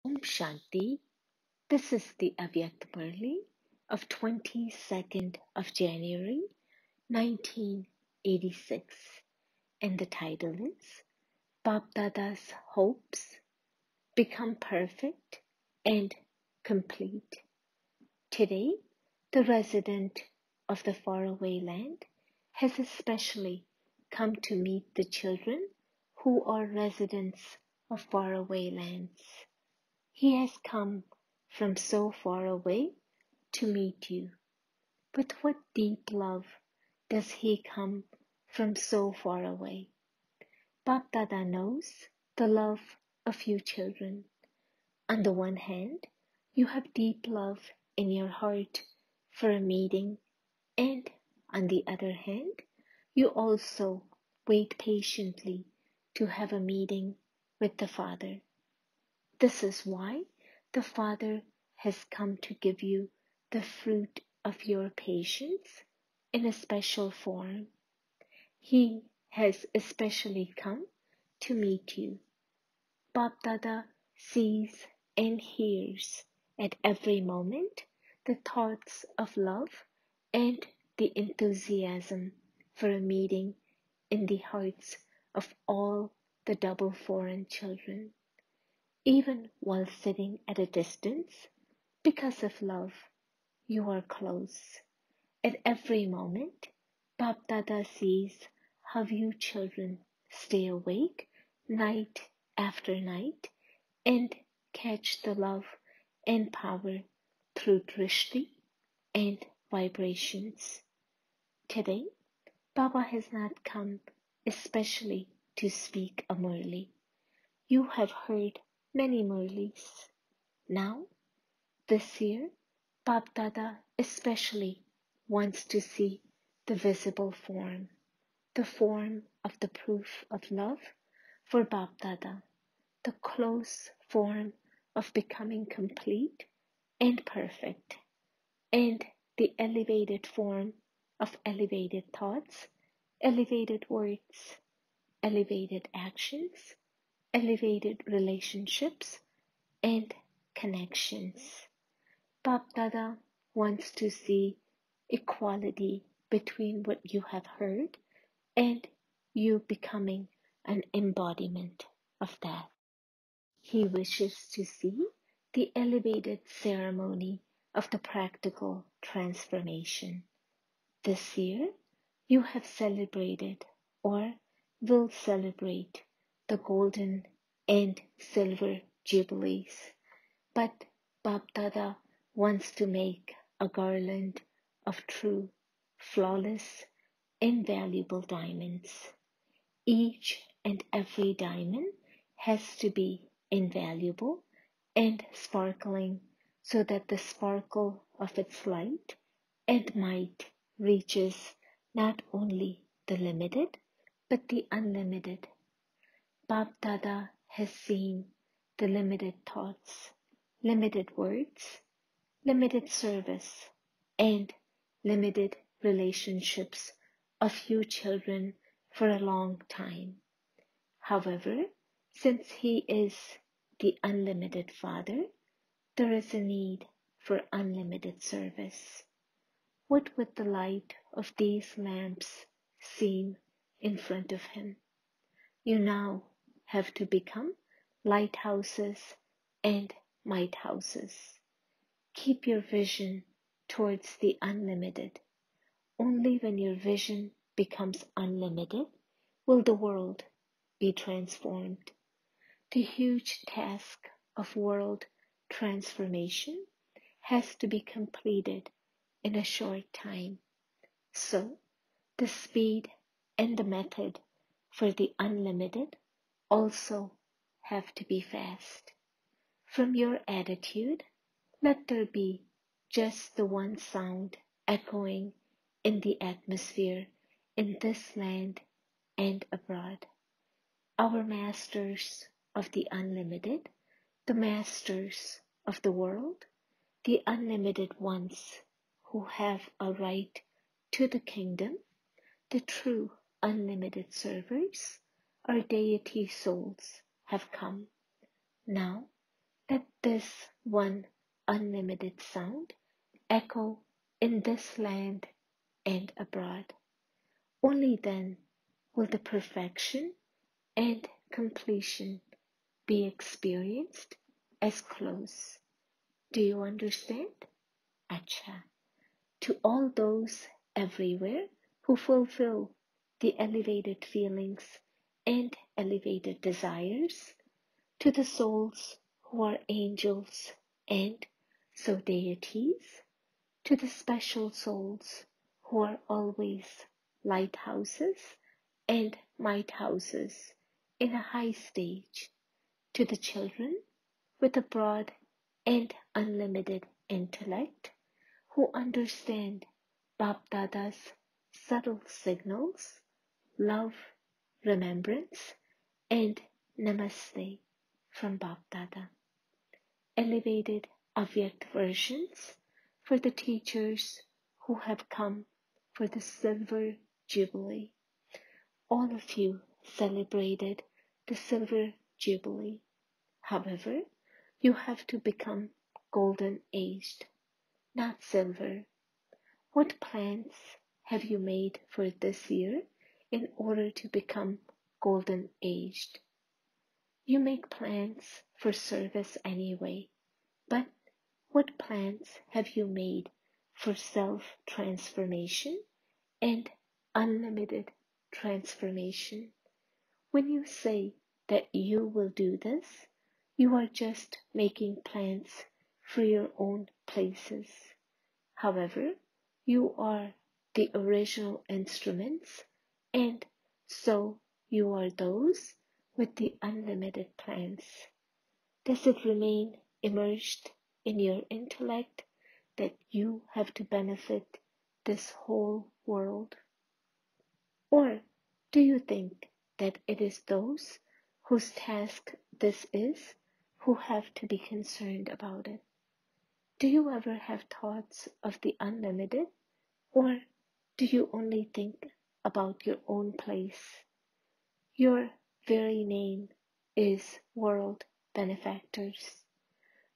Om Shanti. This is the Avyakt Murli of 22nd of January 1986, and the title is BapDada's Hopes Become Perfect and Complete. Today, the resident of the faraway land has especially come to meet the children who are residents of faraway lands. He has come from so far away to meet you. With what deep love does he come from so far away? BapDada knows the love of you children. On the one hand, you have deep love in your heart for a meeting, and on the other hand, you also wait patiently to have a meeting with the Father. This is why the Father has come to give you the fruit of your patience in a special form. He has especially come to meet you. BapDada sees and hears at every moment the thoughts of love and the enthusiasm for a meeting in the hearts of all the double foreign children. Even while sitting at a distance, because of love, you are close. At every moment, BapDada sees how you children stay awake night after night and catch the love and power through drishti and vibrations. Today, Baba has not come especially to speak a Murli. You have heard many Murlis. Now, this year, BapDada especially wants to see the visible form, the form of the proof of love for BapDada, the close form of becoming complete and perfect, and the elevated form of elevated thoughts, elevated words, elevated actions, elevated relationships, and connections. BapDada wants to see equality between what you have heard and you becoming an embodiment of that. He wishes to see the elevated ceremony of the practical transformation. This year, you have celebrated or will celebrate the golden and silver jubilees, but BapDada wants to make a garland of true, flawless, invaluable diamonds. Each and every diamond has to be invaluable and sparkling so that the sparkle of its light and might reaches not only the limited but the unlimited. BapDada has seen the limited thoughts, limited words, limited service, and limited relationships of you children for a long time. However, since he is the unlimited Father, there is a need for unlimited service. What would the light of these lamps seem in front of him? You now have to become lighthouses and might houses. Keep your vision towards the unlimited. Only when your vision becomes unlimited will the world be transformed. The huge task of world transformation has to be completed in a short time. So, the speed and the method for the unlimited also have to be fast. From your attitude, let there be just the one sound echoing in the atmosphere in this land and abroad. Our masters of the unlimited, the masters of the world, the unlimited ones who have a right to the kingdom, the true unlimited servers, our deity souls have come. Now, let this one unlimited sound echo in this land and abroad. Only then will the perfection and completion be experienced as close. Do you understand? Acha. To all those everywhere who fulfill the elevated feelings and elevated desires, to the souls who are angels and so deities, to the special souls who are always lighthouses and might houses in a high stage, to the children with a broad and unlimited intellect who understand BapDada's subtle signals, love, remembrance, and namaste from BapDada. Elevated Avyakt versions for the teachers who have come for the Silver Jubilee. All of you celebrated the Silver Jubilee. However, you have to become golden aged, not silver. What plans have you made for this year in order to become golden aged? You make plans for service anyway, but what plans have you made for self-transformation and unlimited transformation? When you say that you will do this, you are just making plans for your own places. However, you are the original instruments, and so you are those with the unlimited plans. Does it remain immersed in your intellect that you have to benefit this whole world? Or do you think that it is those whose task this is who have to be concerned about it? Do you ever have thoughts of the unlimited, or do you only think about your own place? Your very name is world benefactors.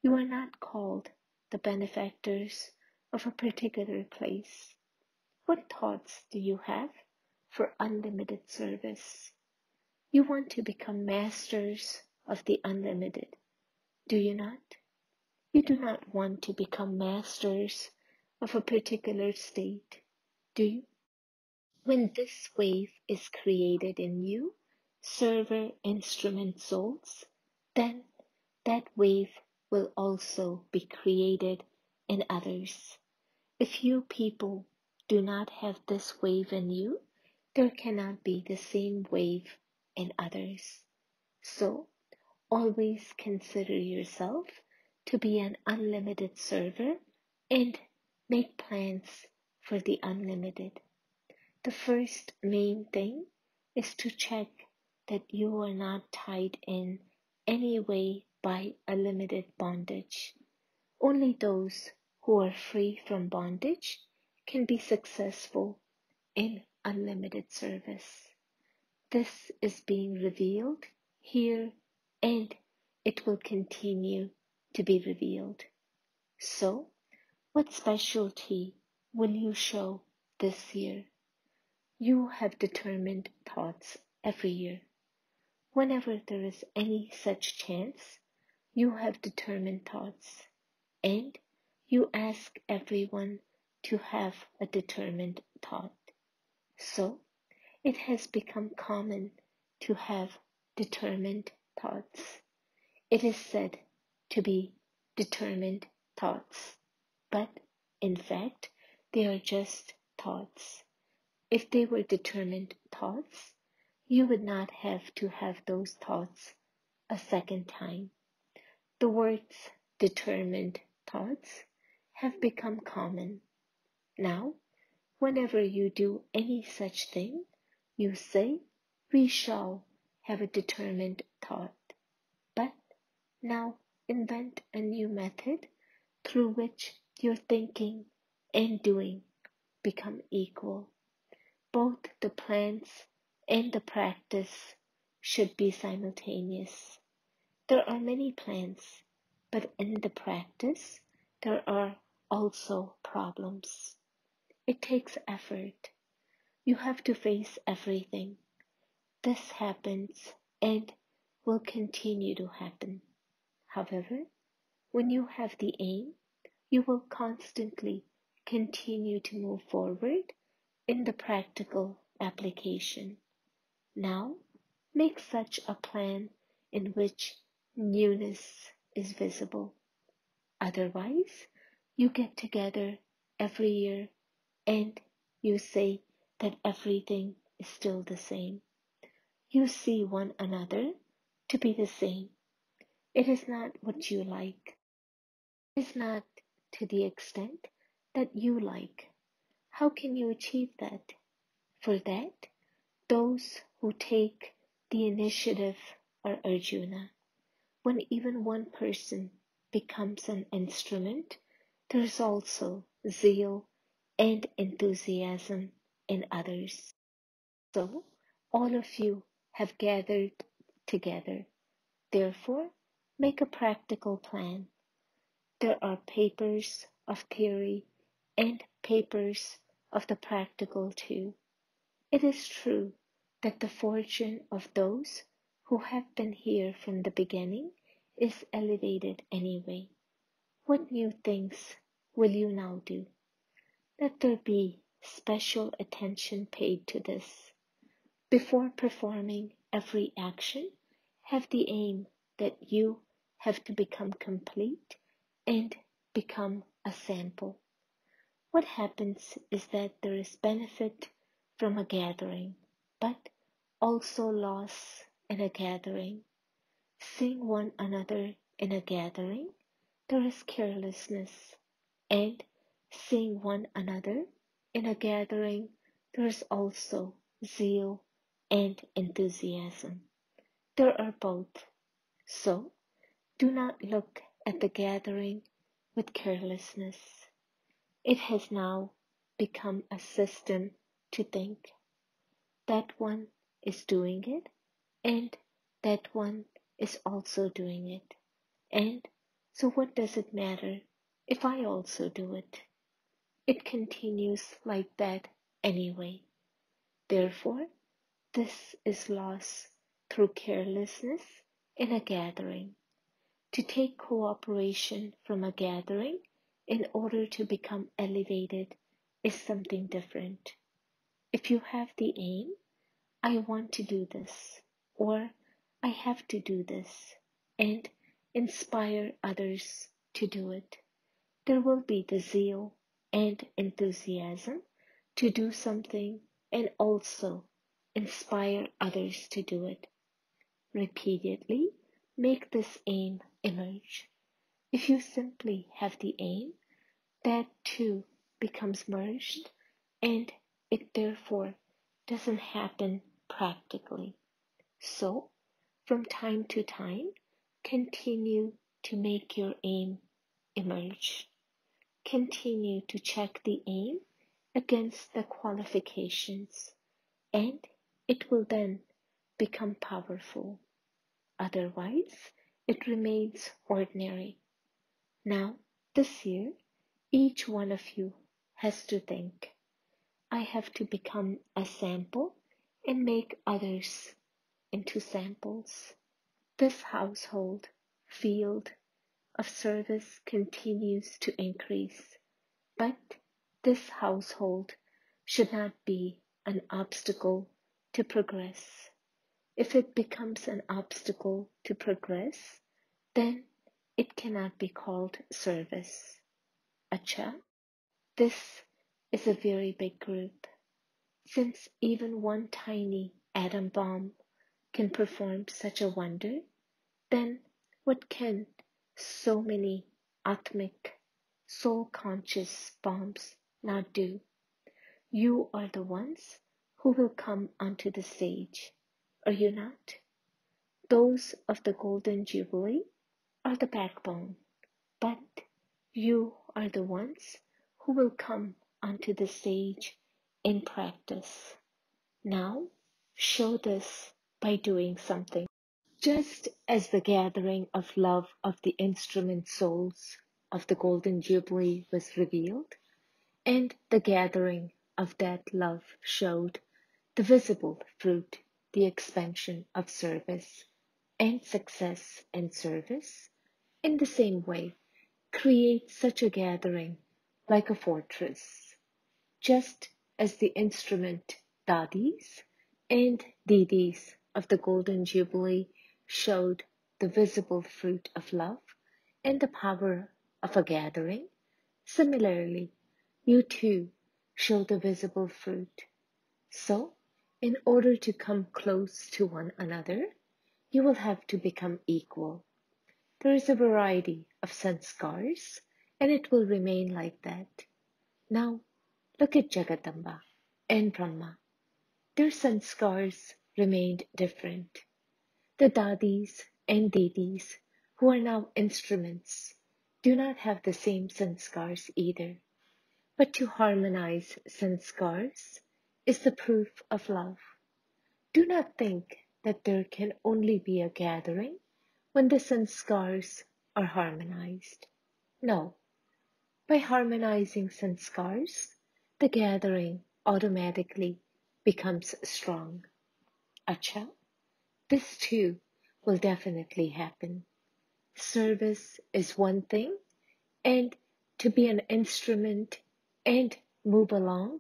You are not called the benefactors of a particular place. What thoughts do you have for unlimited service? You want to become masters of the unlimited, do you not? You do not want to become masters of a particular state, do you? When this wave is created in you, server instrument souls, then that wave will also be created in others. If you people do not have this wave in you, there cannot be the same wave in others. So, always consider yourself to be an unlimited server and make plans for the unlimited. The first main thing is to check that you are not tied in any way by a limited bondage. Only those who are free from bondage can be successful in unlimited service. This is being revealed here, and it will continue to be revealed. So, what specialty will you show this year? You have determined thoughts every year. Whenever there is any such chance, you have determined thoughts, and you ask everyone to have a determined thought. So, it has become common to have determined thoughts. It is said to be determined thoughts, but in fact, they are just thoughts. If they were determined thoughts, you would not have to have those thoughts a second time. The words determined thoughts have become common. Now, whenever you do any such thing, you say, we shall have a determined thought. But now invent a new method through which your thinking and doing become equal. Both the plans and the practice should be simultaneous. There are many plans, But in the practice, there are also problems. It takes effort. You have to face everything. This happens and will continue to happen. However, when you have the aim, you will constantly continue to move forward in the practical application. Now, make such a plan in which newness is visible. Otherwise, you get together every year and you say that everything is still the same. You see one another to be the same. It is not what you like. It is not to the extent that you like. How can you achieve that? For that, those who take the initiative are Arjuna. When even one person becomes an instrument, there is also zeal and enthusiasm in others. So, all of you have gathered together. Therefore, make a practical plan. There are papers of theory and papers of the practical too. It is true that the fortune of those who have been here from the beginning is elevated anyway. What new things will you now do? Let there be special attention paid to this. Before performing every action, have the aim that you have to become complete and become a sample. What happens is that there is benefit from a gathering, but also loss in a gathering. Seeing one another in a gathering, there is carelessness, and seeing one another in a gathering, there is also zeal and enthusiasm. There are both. So, do not look at the gathering with carelessness. It has now become a system to think. That one is doing it, and that one is also doing it. And so what does it matter if I also do it? It continues like that anyway. Therefore, this is loss through carelessness in a gathering. To take cooperation from a gathering in order to become elevated is something different. If you have the aim, I want to do this, or I have to do this, and inspire others to do it, there will be the zeal and enthusiasm to do something and also inspire others to do it. Repeatedly make this aim emerge. If you simply have the aim, that too becomes merged, and it therefore doesn't happen practically. So, from time to time, continue to make your aim emerge. Continue to check the aim against the qualifications, and it will then become powerful. Otherwise, it remains ordinary. Now, this year, each one of you has to think, I have to become a sample and make others into samples. This household field of service continues to increase, but this household should not be an obstacle to progress. If it becomes an obstacle to progress, then it cannot be called service. Acha, this is a very big group. Since even one tiny atom bomb can perform such a wonder, then what can so many atmic, soul-conscious bombs not do? You are the ones who will come onto the stage, are you not? Those of the Golden Jubilee are the backbone, but you are the ones who will come onto the stage in practice. Now, show this by doing something. Just as the gathering of love of the instrument souls of the Golden Jubilee was revealed, and the gathering of that love showed the visible fruit, the expansion of service and success in service, in the same way, create such a gathering like a fortress, just as the instrument dadis and didis of the Golden Jubilee showed the visible fruit of love and the power of a gathering. Similarly, you too show the visible fruit. So, in order to come close to one another, you will have to become equal. There is a variety of sanskars, and it will remain like that. Now, look at Jagadamba and Brahma. Their sanskars remained different. The dadis and didis, who are now instruments, do not have the same sanskars either. But to harmonize sanskars is the proof of love. Do not think that there can only be a gathering when the sanskars are harmonized. No, by harmonizing sanskars, the gathering automatically becomes strong. Acha, this too will definitely happen. Service is one thing, and to be an instrument and move along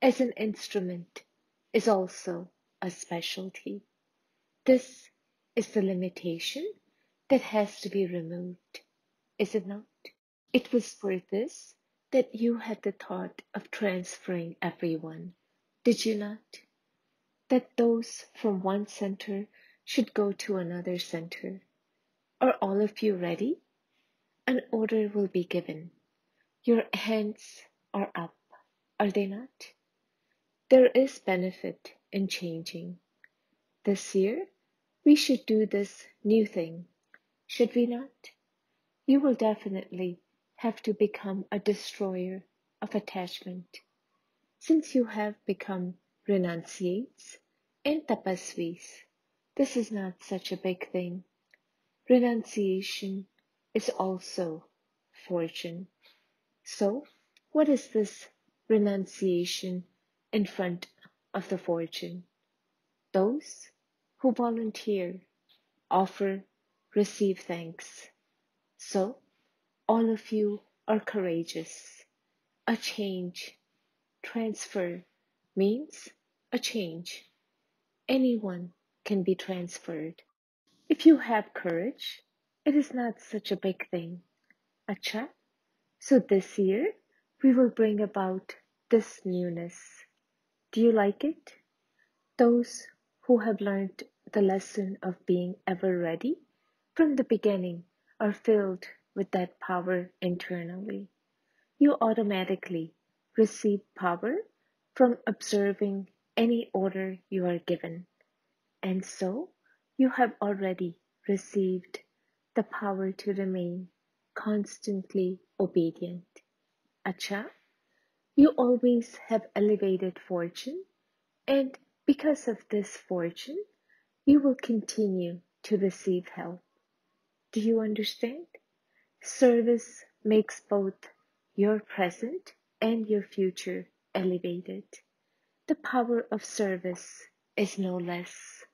as an instrument is also a specialty. This is the limitation that has to be removed, is it not? It was for this that you had the thought of transferring everyone, did you not? That those from one center should go to another center. Are all of you ready? An order will be given. Your hands are up, are they not? There is benefit in changing. This year, we should do this new thing, should we not? You will definitely have to become a destroyer of attachment. Since you have become renunciates and tapasvis, this is not such a big thing. Renunciation is also fortune. So, what is this renunciation in front of the fortune? Those who volunteer, offer, receive thanks. So, all of you are courageous. A change, transfer means a change. Anyone can be transferred. If you have courage, it is not such a big thing. Acha? So this year, we will bring about this newness. Do you like it? Those who have learned the lesson of being ever ready from the beginning are filled with that power internally. You automatically receive power from observing any order you are given. And so you have already received the power to remain constantly obedient. Acha, you always have elevated fortune, and because of this fortune, you will continue to receive help. Do you understand? Service makes both your present and your future elevated. The power of service is no less.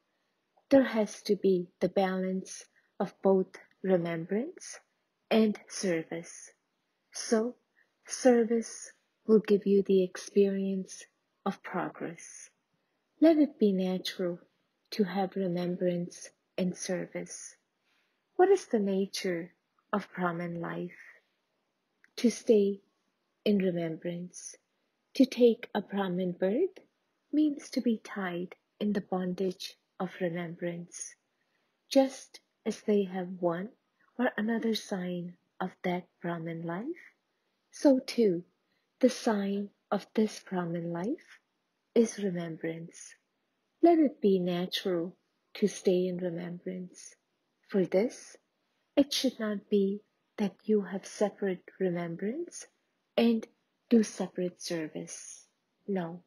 There has to be the balance of both remembrance and service. So, service will give you the experience of progress. Let it be natural to have remembrance and service. What is the nature of Brahman life? To stay in remembrance. To take a Brahmin birth means to be tied in the bondage of remembrance. Just as they have one or another sign of that Brahmin life, so too the sign of this Brahmin life is remembrance. Let it be natural to stay in remembrance. For this, it should not be that you have separate remembrance and do separate service. No,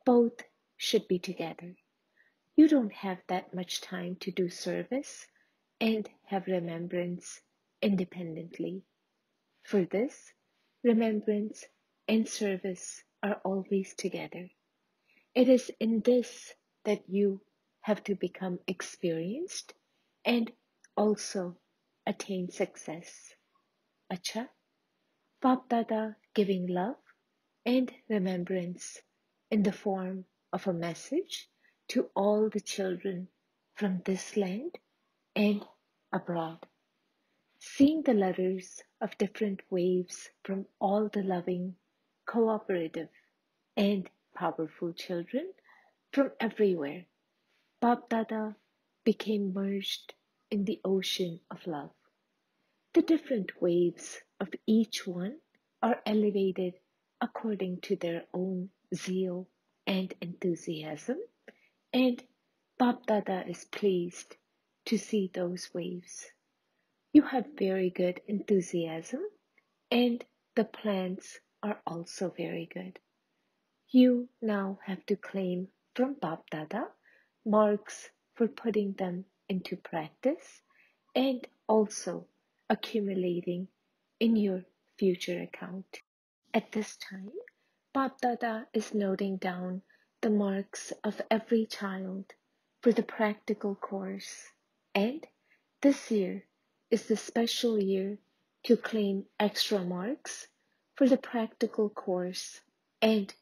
both should be together. you don't have that much time to do service and have remembrance independently. For this, remembrance and service are always together. It is in this that you have to become experienced and also attain success. Acha, BapDada giving love and remembrance in the form of a message to all the children from this land and abroad. Seeing the letters of different waves from all the loving, cooperative, and powerful children from everywhere, BapDada became merged in the ocean of love. The different waves of each one are elevated according to their own zeal and enthusiasm, and BapDada is pleased to see those waves. You have very good enthusiasm, and the plans are also very good. You now have to claim from BapDada marks for putting them into practice and also accumulating in your future account. At this time, BapDada is noting down the marks of every child for the practical course, and this year is the special year to claim extra marks for the practical course and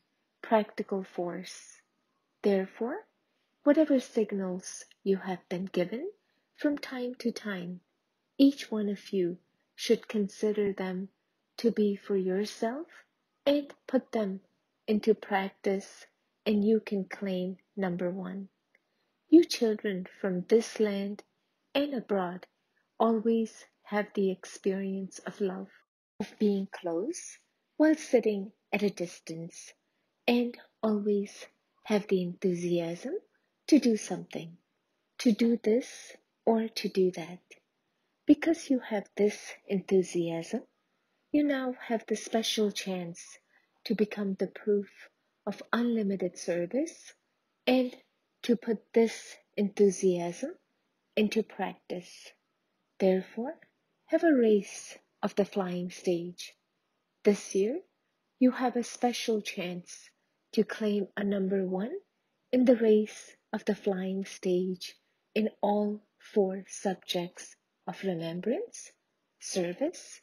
practical force. Therefore, whatever signals you have been given from time to time, each one of you should consider them to be for yourself and put them into practice, and you can claim number 1. You children from this land and abroad always have the experience of love, of being close while sitting at a distance, and always have the enthusiasm to do something, to do this or to do that. Because you have this enthusiasm, you now have the special chance to become the proof of unlimited service and to put this enthusiasm into practice. Therefore, have a race of the flying stage. This year, you have a special chance to claim a number 1 in the race of the flying stage in all 4 subjects of remembrance, service,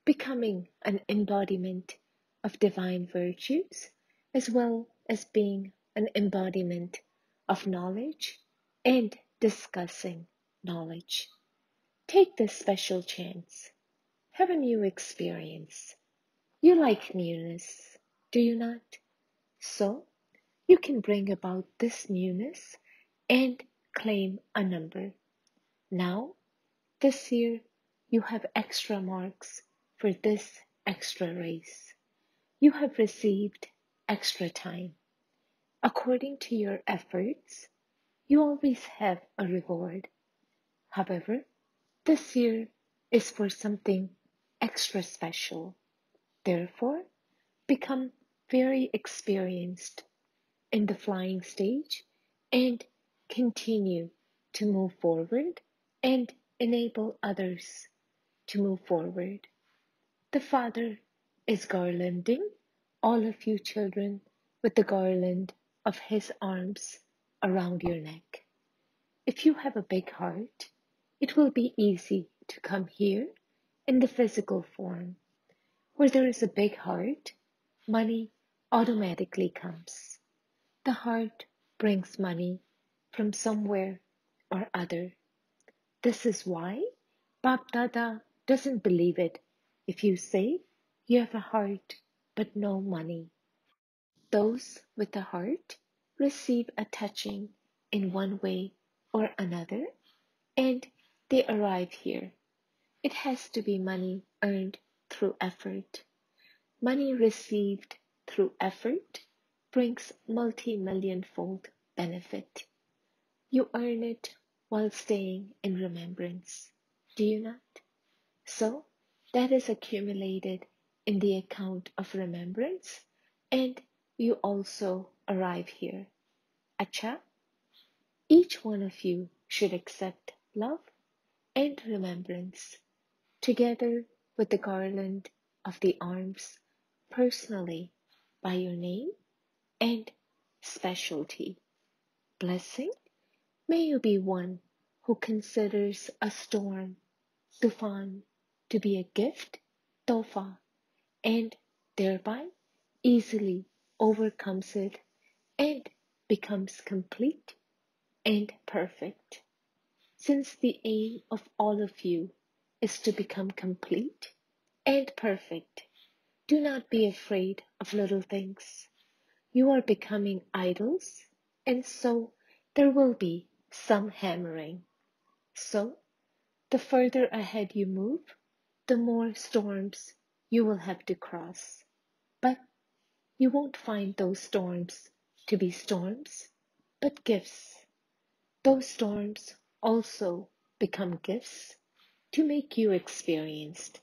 becoming an embodiment of divine virtues, as well as being an embodiment of knowledge and discussing knowledge. Take this special chance. Have a new experience. You like newness, do you not? So, you can bring about this newness and claim a number. Now, this year, you have extra marks for this extra race. You have received extra time. According to your efforts, you always have a reward. However, this year is for something extra special. Therefore, become very experienced in the flying stage and continue to move forward and enable others to move forward. The Father is garlanding all of you children with the garland of His arms around your neck. If you have a big heart, it will be easy to come here in the physical form. Where there is a big heart, money automatically comes. The heart brings money from somewhere or other. This is why BapDada doesn't believe it if you say you have a heart but no money. Those with a heart receive a touching in one way or another, and they arrive here. It has to be money earned through effort. Money received through effort brings multi-million-fold benefit. You earn it while staying in remembrance, do you not? So, that is accumulated in the account of remembrance, and you also arrive here. Acha, Each one of you should accept love and remembrance, together with the garland of the arms, personally by your name and specialty. Blessing, may you be one who considers a storm, tufan, to be a gift, tofa, and thereby easily overcomes it and becomes complete and perfect. Since the aim of all of you is to become complete and perfect, do not be afraid of little things. You are becoming idols, and so there will be some hammering. So, the further ahead you move, the more storms you will have to cross. But you won't find those storms to be storms, but gifts. Those storms also become gifts to make you experienced.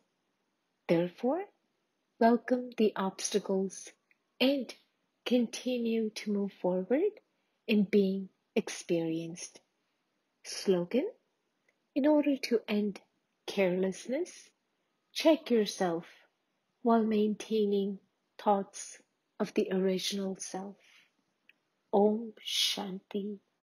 Therefore, welcome the obstacles and continue to move forward in being experienced. Slogan: in order to end carelessness, check yourself while maintaining thoughts of the original self. Om Shanti.